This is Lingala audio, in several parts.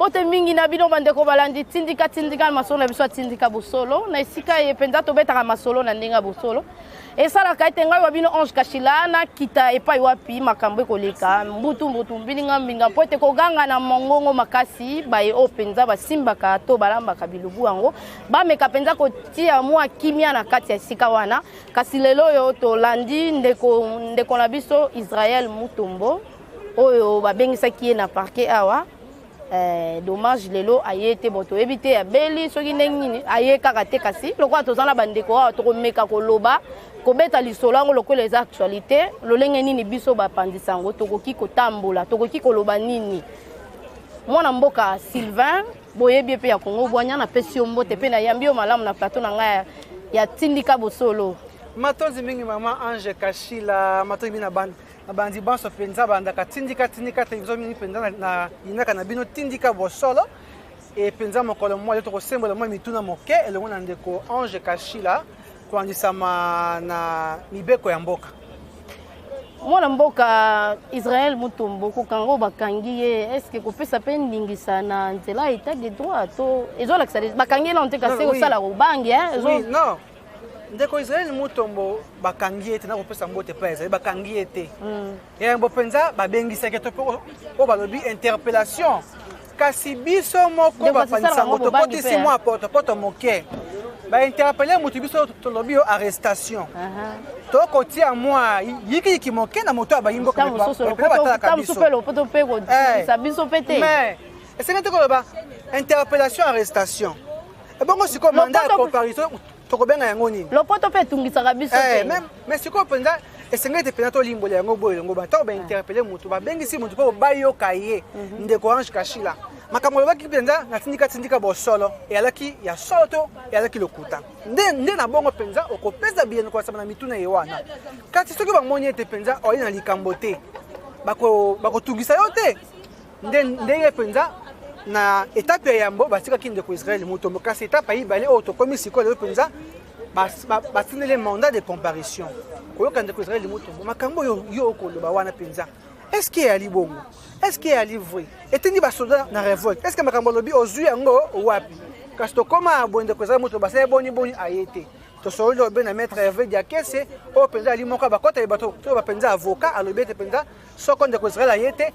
Mbote mingi na bino bandeko balandi tindika masolo na biso tindika bosolo na esika ye penza to betaka masolo na ndinga bosolo esala kaite ngai wa bino Ange Kashila na kita epai wapi makambo ekoleka mbutu mbilinga mbinga pote koganga na mongongo makasi baye o penza basimbaka to balambaka bilubu yango bameka penza kotia mwa kimia na kati ya esika wana kasi lelo yo to landi ndeko na biso Israel Mutombo oyo babengisaki ye na parquet awa dommage lelo ayete boto ebite ya beli soki ndengini aye kaka te kasi lokwa tozana bandeko awa tokomeka koloba kobeta lisolango lokola eza actualité lolenge nini biso bapandisa yango tokoki kotambola tokoki koloba nini mwana mboka Sylvain boyebi pe ya Kongo bwanya na pesi mbote pe na yambi o malamu na plateau na ngai ya tindika bosolo matonzi mingi mama Ange Kashila matonzi na band bandi banso penza banda ka tindika television mingi penza na inaka na bino tindika bosolo e penza mokolo mo le to kosembola mo mituna moke elongo na Ndeko Ange Kashila kuandisama na mibeko ya mboka mwana mboka Israel Mutombo kokango bakangi ye est-ce que kopesa pe ndingisa na nzela Etat de droit to ezolakisa bakangi na nteka se osala rubangi oui non Ndeko Israel Mutombo bakangi ete na kopesa mbote pa Israel bakangi ete ya mbo penza babengisa ke to po balobi interpellation kasi biso moko bapanisa moto potisi mo apoto poto moke ba interpeller moto biso to lobi arrestation to kotia moi yiki moke na moto abayimbo ka poto pego sa biso pete mais est-ce que to ba interpellation arrestation et bongo siko mandat de comparution tokobenga yango nini lopoto pe tungisaka biso te mais siko penza esengete pena to limbola yango boyo yango bato ba interpeller mutu ba bengisi mutu po bayo kaye Ndeko Ange Kashila makambo lobaki penza na tindika bosolo e alaki ya soto e alaki lokuta nde na bongo penza okopeza bien ko sabana mituna yewana kati soki ba moni ete penza oyi na likambo te bako tungisa yo te nde penza na étape ya yambo basika kinde ko Israel Mutombo kasi étape yi bale auto komisiko le penza batinele mandat de comparution ko yokande ko Israel Mutombo makambo yo ko loba wana penza est-ce qu'il y a libongo est-ce qu'il y a livré eteni ba soldat na révolte est-ce que makambo lobi ozu yango wapi kasi to koma bonde ko Israel Mutombo ba boni ayete to solo be na maître Hervé Diakese o penza limoko ba kota bato to ba penza avocat alobi te penza soko Ndeko Israel ayete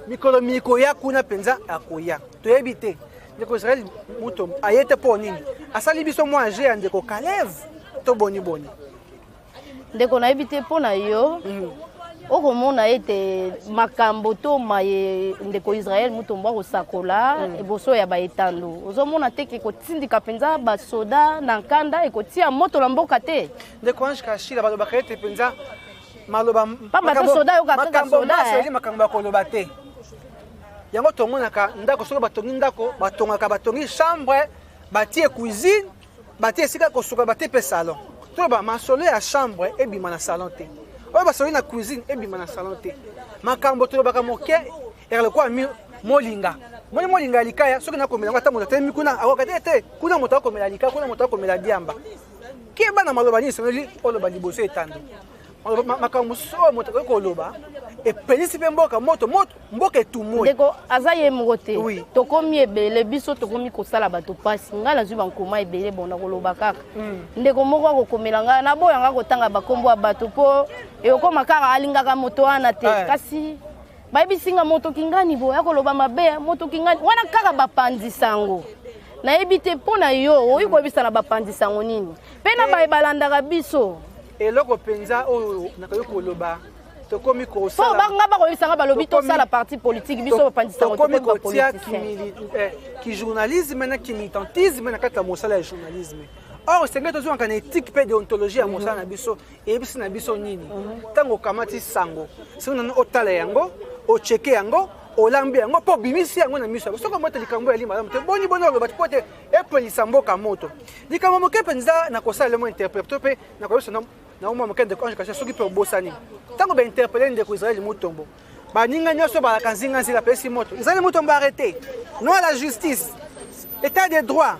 mikolo ya kuna penza akoya to ebite Ndeko Israel Mutombo ayete po nini asali biso mo age ya Ndeko Kalev to boni ndeko na ebite po na yo okomona ete makambo to maye Ndeko Israel Mutombo kosakola eboso ya baetando ozomona teke kotindika penza basoda na nkanda ekotia moto la mboka te Ndeko Ange Kashila balobaka ete penza maloba makambo koloba te yango tomonaka ndako soki batongi chambre batie cuisine batie esika kosuka batie pe salon toba masolo ya chambre ebima na salon te oyo basolo na cuisine ebima na salon te makambo tolobaka moke eralekwa molinga molinga likaya soki nakomela ngo ata moto atemi kuna akokate te kuna moto akomela lika kuna moto akomela diamba keba na maloba nyinso oloba liboso etando makambo so moto koloba epelisi pe mboka mboka etumoi Ndeko azaye mogote tokomi ebele biso tokomi kosala bato pasi nga na zuba nkoma ebele bona koloba kaka Ndeko moko akokomela nga na boya nga kotanga bakombo ya bato po ekoma kaka alingaka moto wana te kasi bayebisinga moto kingani boya koloba mabe moto kingani wana kaka bapandisango na ebite po na yo oyi koyebisa na bapandisango nini pe na bayebalandaka biso eloko penza oyo nakoki koloba tokomi kosala po banga bakoyebisanga balobi tosala parti politique biso bapandisango tokomi kotia ki journalisme na ki militantisme na kati ya mosala ya journalisme or senge tozwaka na éthique pe déontologie ya mosala na biso eyebisi na biso nini ntango okamati sango soki nani otala yango ocheke yango olambi yango po bimisi yango na miso soko moto likambo ya lima te boni oloba po te epelisa mboka moto likambo moke penza na kosala lemo interprète pe na koyosa na umwa moke Ndeko Ange Kashila soki pe obosani ntango ba interpeller Ndeko Israel Mutombo baninga nyonso balaka nzinga nzela pesi moto Israel Mutombo arrêté non à la justice état de droit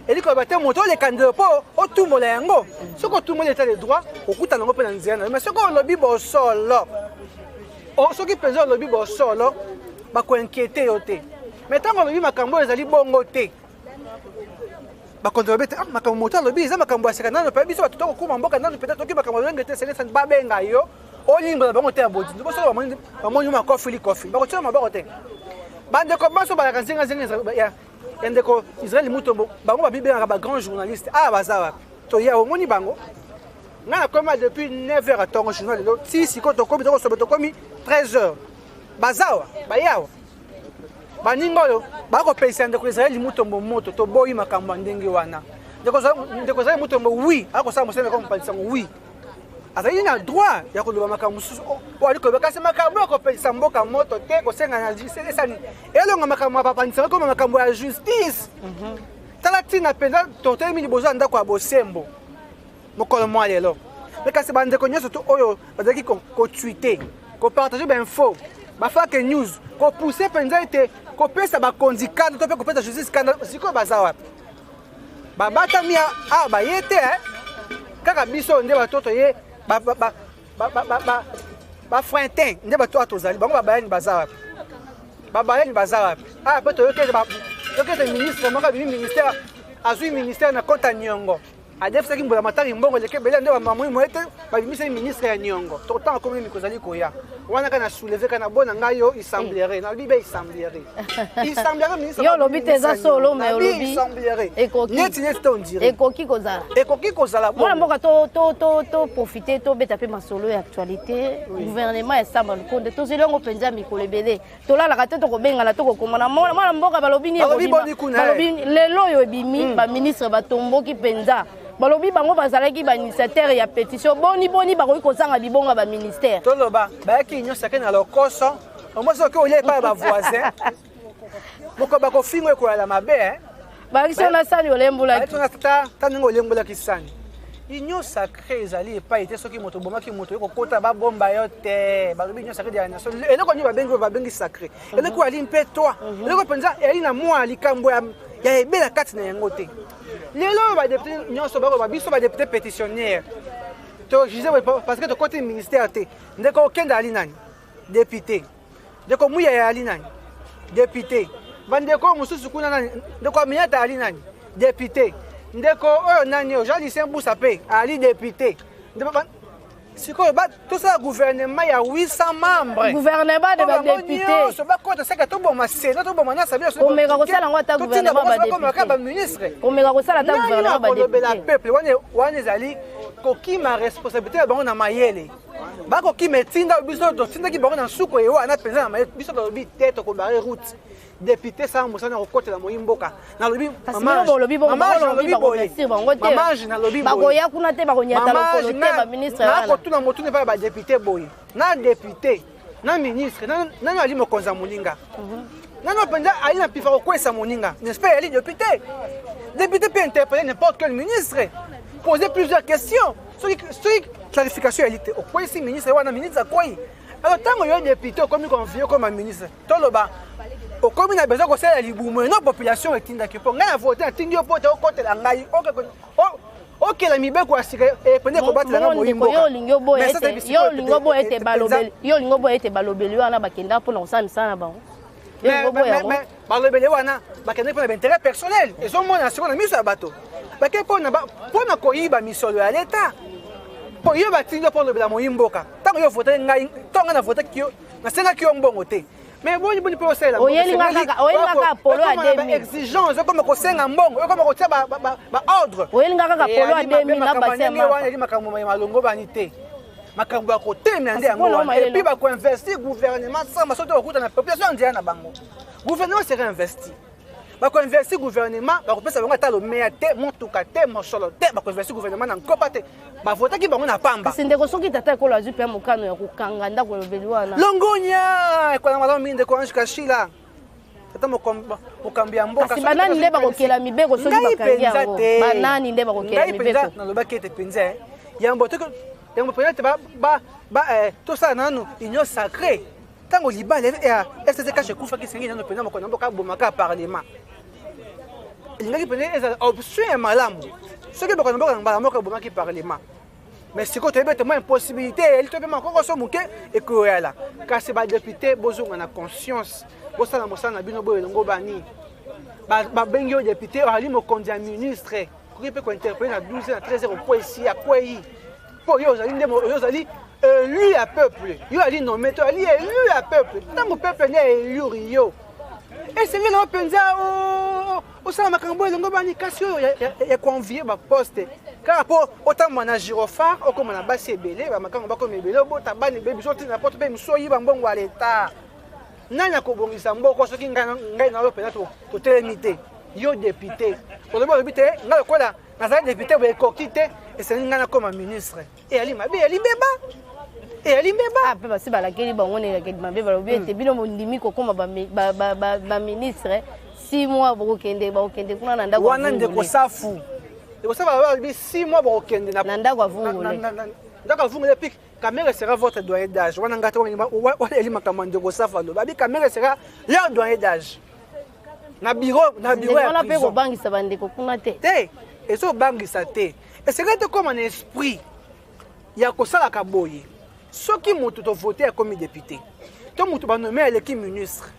eliko bate moto le candidat po otumola yango soko otumola état de droit okuta nango pe na nzela mais soko olobi bosolo soki penza olobi bosolo bakoinquiété yo te mais ntango olobi makambo oyo ezali bongo te bakontrole te makambo moto alobi eza makambo ya seka nano mpe biso bato tokokuma mboka nano peut-être toki makambo olenge te selesani babenga yo olimbola bango te ya bodi ndo boso bamoni yo makofi likofi bakotia maboko te bandeko baso balaka nzengazenga ya ndeko Israel Mutombo bango babibengaka bagrand journaliste baza wapi toya omoni bango nga nakoma depuis 9h atongo journal lelo ti sikoyo tokomi tokosobe tokomi 13h bazawa bayawa baninga oyo bakopesa ndeko Israel Mutombo moto toboyi makambo ya ndenge wana ndeko Israel Mutombo wi akosala mosala kompalisango wi azali na droit ya koloba makambo mosusu oali koyeba kasi makambo ya kopelisa mboka moto te kosenga na esani elonga makambo ya bapanisaka koma makambo ya justice tala ntina mpenza totelemi liboso ya ndako ya bosembo mokolo mwa lelo me kasi bandeko nyonso to oyo bazalaki kotwite kopartage bainfo bafake news kopousse mpenza ete kopesa bakonzi kanda to mpe kopesa justice kanda sikoyo baza wapi babatami baye te kaka biso nde batoto ye bafrintin nde bato ato ozali bango babayani baza wapi mpe toyokete ministre moko abimi ministère azwi ministère na kota nyongo adefisaki mbola matari mbongo leke bele nde bamamwimo ete babimisaki ministre ya nyongo tokotanga komini mikozali koya wana kana souleve kana bona ngai yo issemblere nalobi be issemblere ministre yo lobi te eza solo mais olobi neti to ondire ekoki kozala mwana mboka to profite tobeta mpe masolo ya actualité gouvernement esamba lukonde tozeli yango mpenza mikolo ebele tolalaka te tokobengana tokokomana mwana mboka balobi nini lelo oyo ebimi baministre batomboki mpenza balobi bango bazalaki bainitiateur ya pétition boni bakoki kozanga bibonga baministère toloba bayaki nyonso ake na lokoso omosi oki olia epai ya bavoisin moko bakofingo ekoyala mabe bayaki so na sani olembulaki ta ndenge olembolaki sani union sacré ezali epai te soki moto obomaki moto ekokota babomba yo te balobi union sacré de la nation eloko nini babengi sacré eloko ali mpe toi eloko mpenza eli na mwa likambo ya ebela kati na yango te lelo badepute nyonso biso badepute pétitionnaire parce que tokoti ministère te ndeko okenda ali nani député ndeko muyaya ali nani député bandeko mosusu kuna nani ndeko aminata ali nani député ndeko oyo nani oyo Jean Lucien Mbusa mpe ali député sikoyo tosala gouvernement ya 800 membres gouvernement de badéputé bakota seka toboma sénat toboma na assemblée omeka kosala yango ata gouvernement badéputé omeka kosala ata gouvernement badéputé peuple wana ezali kokima responsabilité ya bango na mayele bakokima etinda biso totindaki bango na nsuku eyo wana mpenza na mayele biso tolobi te tokobare route député sa mosana kokotela moyimboka nalobi bakoya kuna te bakonyata lokolo te baministre nakotuna motuna epai ya badéputé boye na député na ministre nani ali mokonzi ya moninga nani mpenza ali na pifa kokwesa moninga n'est-ce pas ali député peut interpeller n'importe quel ministre poser plusieurs questions soki clarification yali te okwesi ministre wana ministre akwei alors ntango yo député okomi convie comme ministre toloba okomi na besoin kosala libumu eno population etindaki mpo ngai na vote natindi yo mpo te okotela ngai okela mibeko ya sika epende kobatela nga moyimboka yo olingo boya ete balobeli wana bakenda mpona kosala misala na bango balobeli wana bakendaki mpona baintérêt personnel ezomona siko na miso ya bato bake mpona koyiba misolo ya leta mpo yo batindi yo mpo lobela moyimboka ntango yo vote ngai ntango ngai na votaki yo nasengaki yo mbongo te mais boni mpe osalela oyelingaka polo ya 2000 exigence okoma kosenga mbongo okoma kotia baordre oyelingaka polo ya 2000 na basema wana eli makambo malongo bani te makambo ya kotemela nde yango wana epuis bakoinvestir gouvernement samba soki okuta na population nzela na bango gouvernement serait investi bakoinvestir gouvernement bakopesa bango ata lomeya te motuka te mosolo te bakoinvestir gouvernement na nkopa te bavotaki bango na pamba kasi ndeko soki tata ekolo azwi mpe mokano ya kokanga ndako elobeli wana longonya ekola malamu mingi ndeko ange kashila tata mokambi ya mboka kasi banani nde bakokela mibeko soki bakangi yango banani nde bakokela mibeko nalobaki ete mpenza yango mpenza te tosala nanu union sacré ntango libala fcc kashe ekufaki sengi nano mpenza mokolo na mboka abomaka ya parlement elingaki mpenza ezala option ya malamu soki mokolo na mboka na mbala moko abomaki parlement mais si tu as une impossibilité, il te met encore son mouquet et que là. Car c'est pas député, besoin de conscience. Vous savez, vous savez, vous savez, vous savez, vous député, vous savez, vous savez, ministre. Vous pouvez interpeller à 12 h, 13 h, au ici, à quoi y. Pour vous allez élu à peuple. Vous allez nommer, vous allez élu à peuple. Tant que le peuple n'est élu, Rio. Et c'est là que vous avez au sein de ma convié ma poste. Car autant mon gyrophare, comme on a bassé belé, ma cambo comme belé, taban et baby sorti n'importe quoi, soyez bon à l'État. Nana Kobongisa Mboko, ce qui gagne dans le pénal pour télémité. Yo député. Pour le bon député, n'a quoi là, n'a député, vous êtes coquité, et c'est un comme un ministre. Et elle m'a dit, elle y béba. Et elle y béba. Ah, parce que la Kelly, on est la Kelly, ma béba, c'est bien mon limite comme ma ministre. 6 mois pour Kende, pour Nanda. Ndeko safu. Ndeko safu va 6 mois pour Kende. Nanda kwa vous. D'accord, vous me dites, caméra sera votre doyen d'âge. On a gâté, on a dit ma commande de safu. La caméra sera leur doyen d'âge. Na bureau, on a fait au banque, ça va Ndeko Kunate. Et ça, banque, ça t'est. Et c'est comme un esprit. Il y a que ça la caboye. Ceux qui m'ont tout voté comme député. Tout le monde va nommer l'équipe ministre.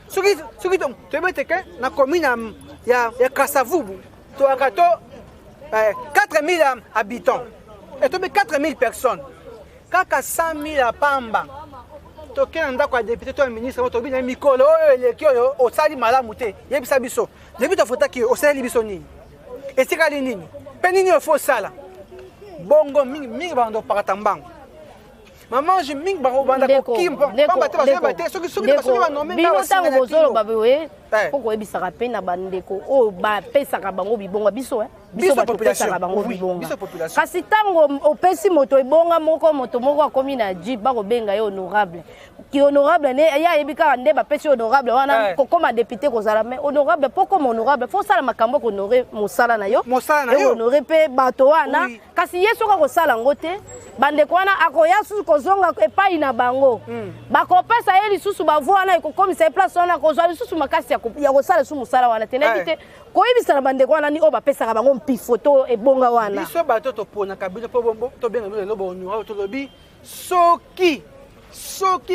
Ceux qui tu veux que la commune il y a Kassavubu, tu as 4000 habitants et tu as 4000 personnes. Quand 100 000 à Pamba, tu as un député, tu as un ministre, tu as un micro, tu as un malamouté, tu as un biso. Depuis tu as voté qui au Sahel bisoni. Et c'est quoi les lignes? Penini au faux sala. Bongo mingi bando paratambang. Maman, je m'ing baro banda ko kim ba te soki ba nommer na wasanga bozolo babewe poko ebisaka pe na bandeko o ba pesaka bango bibonga biso biso population bango bibonga kasi tango opesi moto ebonga moto akomi na jeep ba ko benga yo honorable ki honorable ne ya ebika nde ba pesi honorable wana kokoma député kozala mais honorable poko honorable faut sala makambo ko honorer mosala na yo honorer pe bato wana kasi yeso ka ko sala ngote bandeko wana akoya susu kozonga epai na bango bakopesa ye lisusu bavo wana ekokomisa place wana kozwa lisusu makasi ya kosala su mosala wana tenebi te koyebisa na bandeko wana ni oyo bapesaka bango mpi foto ebonga wana biso bato toponaka bino mpo tobenga bino lelo baonura tolobi soki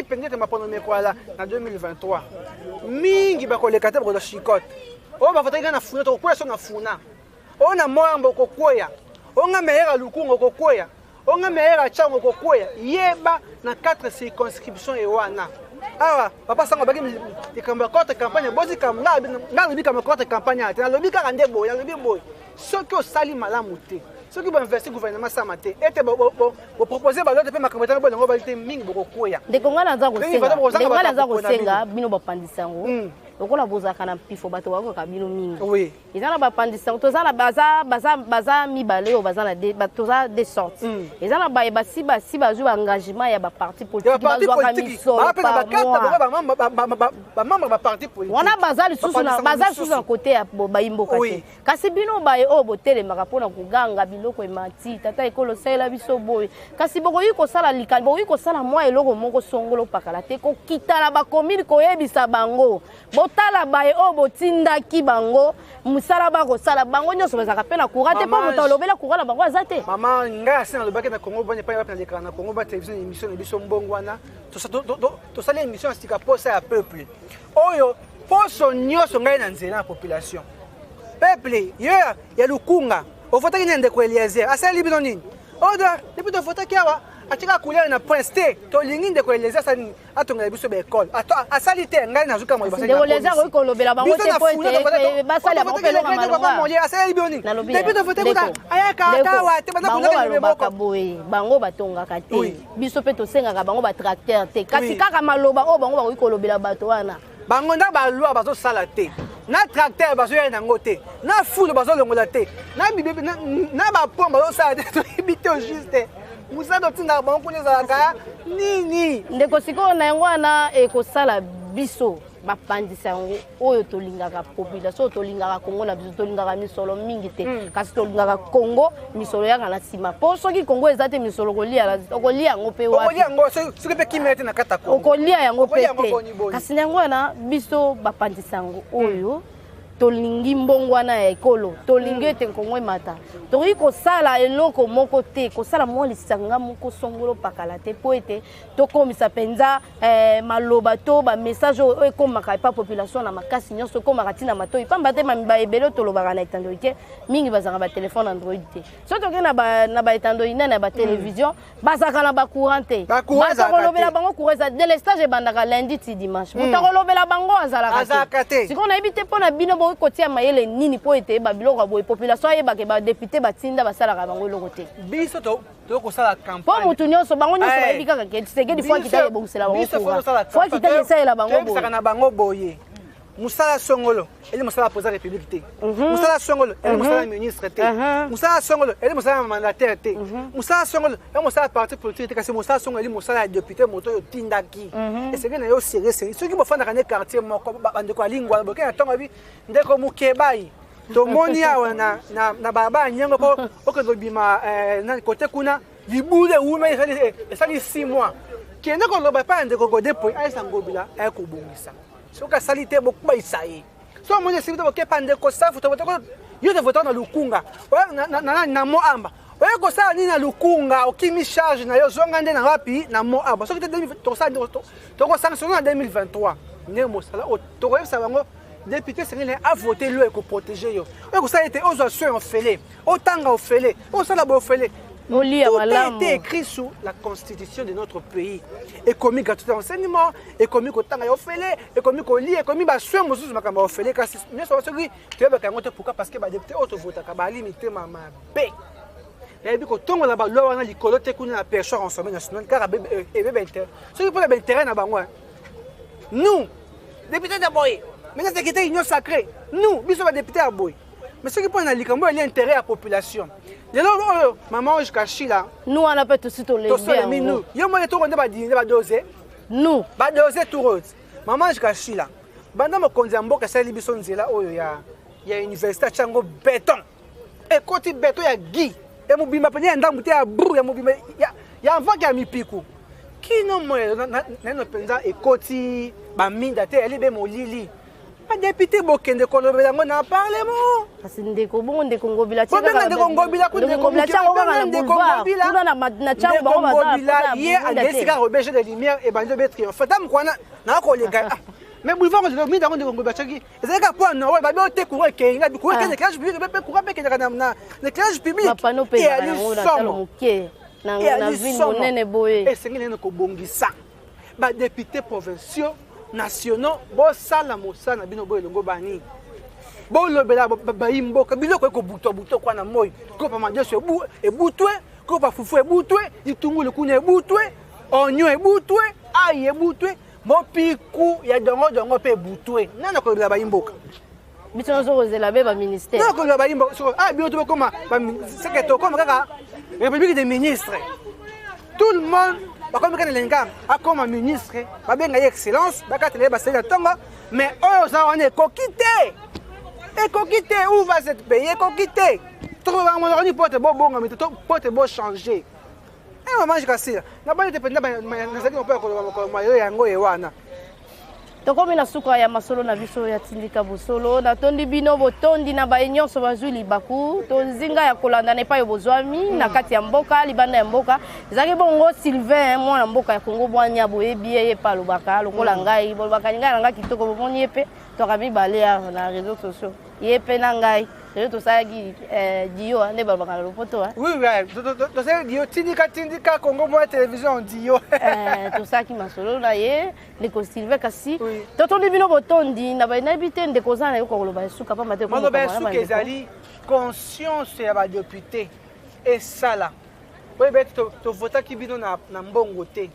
peut-être mapono mekwala na 2023 mingi bakoleka te bakola chicote oyo bafotaki na funa tokokwea so na funa oyo na moyamba okokweya oyo nga meyera lukunga okokweya on a meilleur chango kokoya yeba na 4 circonscriptions et wana awa papa sango baki de contre campagne bozi kam na lobi kam contre campagne ate na lobi ka rande boy na lobi boy ceux qui au sali malamu te ceux qui vont investir gouvernement samate ete bo proposer ba l'autre pe makamata bo ngo balite mingi bokokoya de konga na za ko senga bino bapandisango okola bozaka na pifo bato wako kabino mingi oui ezana bapandisa tozana baza mibale o bazana toza des sortes ezana basi bazwi engagement ya ba parti politique bazwa ka miso ba membre ba parti politique wana bazali susu na côté ya bayimboka te kasi bino baye o botele makapona kuganga biloko emati tata ekolo sala biso boy kasi bokoyi ko sala likali bokoyi ko sala moi eloko moko songolo pakala te ko kitala ba commune ko yebisa bango tala baye o botinda ki bango musala ba ko sala bango nyoso bazaka pe na courate pa moto lobela courala bango azate mama nga sina lobaki na Congo banya pa na l'écran na Congo ba télévision émission de biso mbongo wana to sala émission stika posa ya peuple oyo poso nyoso ngai na nzela na population peuple ya lukunga o fotaki ni Ndeko Eliezer asala libino nini oda depuis to fotaki awa atika couleur na prince T to lingi Ndeko Eliezer sa atonga biso be école asali te ngai na zuka mo basali Ndeko Eliezer ko lobela bango te ko te basali bango pe longa malonga asali libino nini depuis to fotaki ayaka akawa te bango batonga ka te biso pe to senga ka bango ba tracteur te kasi kaka maloba o bango ba ko lobela bato wana bango nda ba loi bazo sala te na tracteur bazo ya nango te na foule bazo longola te na bibi na ba pomba bazo sala te to ibite au juste musado tinda bango kuneza ka nini ndeko siko na yango na ekosala biso bapandisa yango oyo tolingaka population tolingaka Congo na biso tolingaka misolo mingi te kasi tolingaka Congo misolo yaka na sima po soki Congo ezate misolo kolia yango pe wapi okolia yango soki pe kimete na kata Congo okolia yango pe te kasi yango na biso bapandisa yango oyo tolingi mbongwana ya ekolo tolingi ete nkongo emata tokoki kosala eloko moko te kosala mwa lisanga moko songolo pakala te po ete tokomisa mpenza maloba to bamessage oyo ekomaka epa population na makasi nyonso ekomaka ntina matoi pamba te mamiba ebele tolobaka na etandoi te mingi bazalaka batelefone android te so toke na baetandoi nene ya batelevizio bazalaka na bacourant te batakolobela bango courant eza delestage ebandaka lundi ti dimanche mutakolobela bango azalaka te sikoyo nayebi te mpo na bino bokoki kotia mayele nini mpo ete babiloko ya boye population ayebake badepute batinda basalaka bango eloko te biso tokosala campagne mpo mutu nyonso bango nyonso bayebi kaka ke tshisekedi fo akita ebongisela bango fo akita esalela bango boye na bango boye musala songolo eli musala président république te musala songolo eli musala ministre te musala songolo eli musala mandataire te musala songolo eli musala parti politique te kasi musala songolo eli musala député moto yo tindaki esenge na yo sérieux soki bofandaka ne quartier moko bandeko alingwa boke na ntongo bi ndeko mukebai tomoni awa na baba nyango po okendo bima na côté kuna libule uma esali 6 mois kende koloba pa ndeko godepo aisa ngobila ayakobongisa soka salite bokuba isaye so mwenye sibito bokepa ndeko safu to yo te voter na lukunga na moamba oye ko sala ni na lukunga okimi charge na yo zonga nde na wapi na moamba so to ko sanctionner en 2023 ne mosala o to ko yesa bango député sengele a voté loi ko protéger yo oye ko sala été ozo soin ofele otanga ofele o sala bo ofele. Tout a été écrit sous la constitution de notre pays. Économique à tout enseignement, économique au temps à offrir, économique au lit, économique à soin, moi je m'en offrir. Car c'est mieux sur ce qui tu es avec un autre pourquoi parce que bah député autre vote à bah limiter ma bé. Et puis quand on là-bas là on a les colotés qu'on a pêché ensemble national car et bébé inter. Ce qui pour le terrain là-bas moi. Nous députés d'abord. Maintenant c'est qui était union sacrée. Nous, bisous les députés à boy. Mais ce qui pour na likambo il y a intérêt à la population. Lelo maman jusqu'à Chila. Nous on appelle tout suite les bien. Nous. Yo mo to konde ba dîner ba doser. Nous. Ba doser tout rose. Maman jusqu'à Chila. Banda mo konzi mboka sali biso nzela oyo ya université chango béton. E koti béton ya gi. E mo bima penya ndambu te ya bru ya mo bima ya mvaki ya mipiku. Kino mo na penza e koti ba minda te elibe mo lili. Député bokende kolobela ngo na parlement kasi ndeko bongo ndeko ngobila tika ka ndeko ngobila ku ndeko ngobila ndeko ngobila na chango bango bazala ye agesika robeje de lumière et bando be triomphe tam kwana na ko lega mais boulevard de mi dango ndeko ngobila chaki ezeka po na ba be te courant kenga bi courant kenga classe public be courant pe kenga na classe public mapano pe na talo muke na ville monene boye esengeli ne ko bongisa ba député provinciaux nationaux bosala mosala bino boye longo bani bolobela bayimboka biloko ekobuto kwa na moyi ko pa mandeso ebutwe ko pa fufu ebutwe itungulu kuna ebutwe onyo ebutwe ayi ebutwe mopiku ya dongo pe ebutwe nana ko la bayimboka biso nzo kozela be ba ministère nana ko la bayimboka bio to koma secrétaire koma kaka république des ministres tout le monde comme quand l'engam a comme ministre ba benga excellence ba katele ba sela tonga mais oyo za on est coquité où va cette pays coquité trouve on ni porte bon mais porte bon changer et maman je casse na ba dépendre na zaki on peut ko mayo yango ewana tokomi na suka ya masolo na biso ya tindika bosolo na tondi bino botondi na baenyonso bazwi libaku tozinga ya kolanda na epai bozwami na kati ya mboka libanda ya mboka ezaki bongo Sylvain mwana mboka ya Kongo bwanya boyebi ye pa lobaka lokola ngai bolobaka ngai na ngai kitoko bomoni ye pe tokabi balea na réseaux sociaux ye pe na ngai lelo tosalaki dio nde balobaka na lopoto oui tosali dio tindika Kongo mwa télévision dio tosalaki masolo na ye ndeko Sylvain kasi totondi bino botondi na bainayebi te ndeko za na yo koloba esuka pa mate maloba esuka ezali conscience ya badéputé esala oyo beti tovotaki bino na mbongo te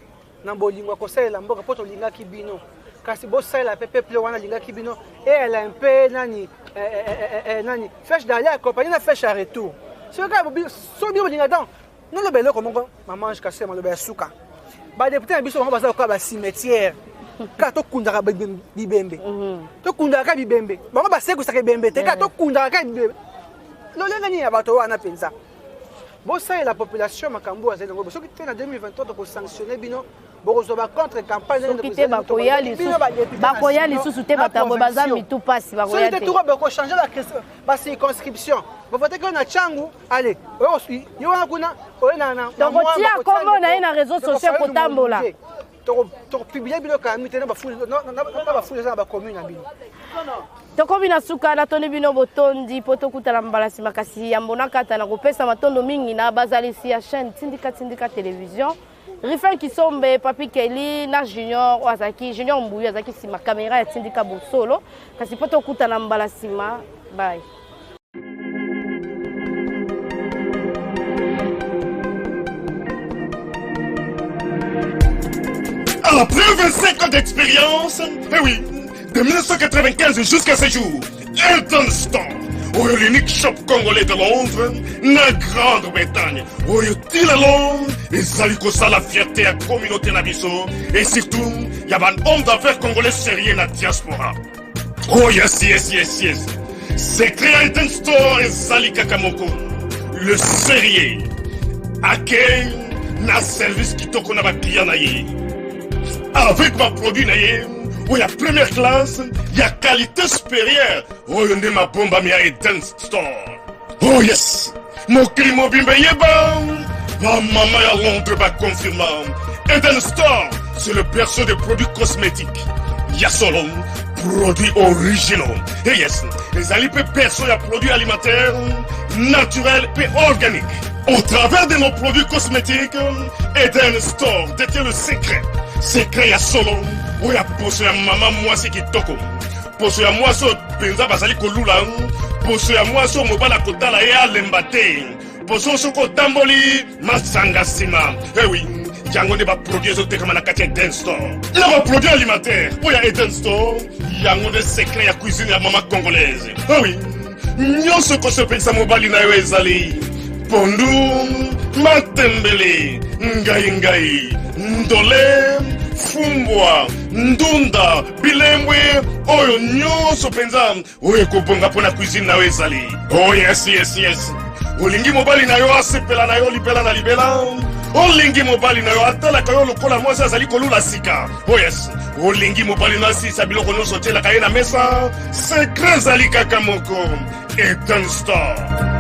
na bolingo kosalela mboka mpo tolingaki bino kasi bosalela pe peuple wana alingaki bino eyela mpe nani fèche d'aller accompagner na fèche à retour so bino bolinga dan noloba eloko moko maman ange kase maloba ya suka badéputé na biso bango baza lokola bacimetière kaka tokundaka bibembe tokundaka bibembe bango basekusaka bibembe te kaka tokundaka bibembe lolelo nini ya bato wana mpenza Bon, ça, la population, ma cambo, c'est donc, ce qui était en 2023, pour sanctionner, bino, bon, on va contre campagne. Ce qui était bakoya, les sous-soutés, batabo, bazami, tout passe, bakoya. Ce qui était tout, on changer la circonscription. Vous voyez qu'on a Tchangou, allez, il y a un coup, on a un. Donc, on tient comment on a un réseau social pour Tambola. Tu publies bien quand même, tu n'as pas fouillé dans la commune. Tokobi na suka na toni bino botondi poto kutala mbalasi makasi ya mbona kata na kopesa matondo mingi na bazalisi ya chaîne tindika télévision Rifan Kisombe Papi Kelly na Junior Wazaki Junior Mbuyu Wazaki sima kamera ya tindika bosolo kasi poto kutala mbalasi ma bye. Après 25 ans d'expérience, eh oui, de 1995 jusqu'à ce jour, Etat l'unique shop congolais de Londres, la Grande-Bretagne, où il a Londres, et ça lui cause la fierté à la communauté nabiso, et surtout, il y a un homme d'affaires congolais sérieux dans la diaspora. Oh yes. C'est créé Etat Store et Zali Kakamoko, le sérieux, accueil, na service qui t'a qu'on a client avec ma produit où il y a première classe, il y a qualité supérieure. Oh, il y a ma bombe à Etat Store. Oh yes, mon crime au bimbe yeba. Ma maman à Londres va confirmer. Etat Store, c'est le perso des produits cosmétiques. Il y a solo produits originaux. Et yes, les alipes perso, il y a produits alimentaires, naturels et organiques. Au travers de nos produits cosmétiques, Etat Store détient le secret. Secret ya solo, où ya poso ya maman moi c'est qui toko. Poso ya moi so benza basali kolula, poso ya moi so mobala kotala ya lembate. Poso so ko tamboli masanga sima. Eh oui, yango ne ba produit zo te kama na kati Etat Store. Na ba produit alimentaire, où ya Etat Store, yango de secret ya cuisine ya maman congolaise. Eh oui, nyonso ko so pensa mobali na yo ezali. Pondu, matembele, ngai, ndole, fumbwa, ndunda, bilembwe, oyo nyonso penza, oyo kobonga pona cuisine na ezali. Oh yes. Olingi mobali na yo asepela na yo libela na libela. Olingi mobali na yo atala kayo lokola mwasi azali kolula sika. Oh yes. Olingi mobali na si sabiloko nyonso tela kaye na mesa. Secret zali kaka moko. Etat Store.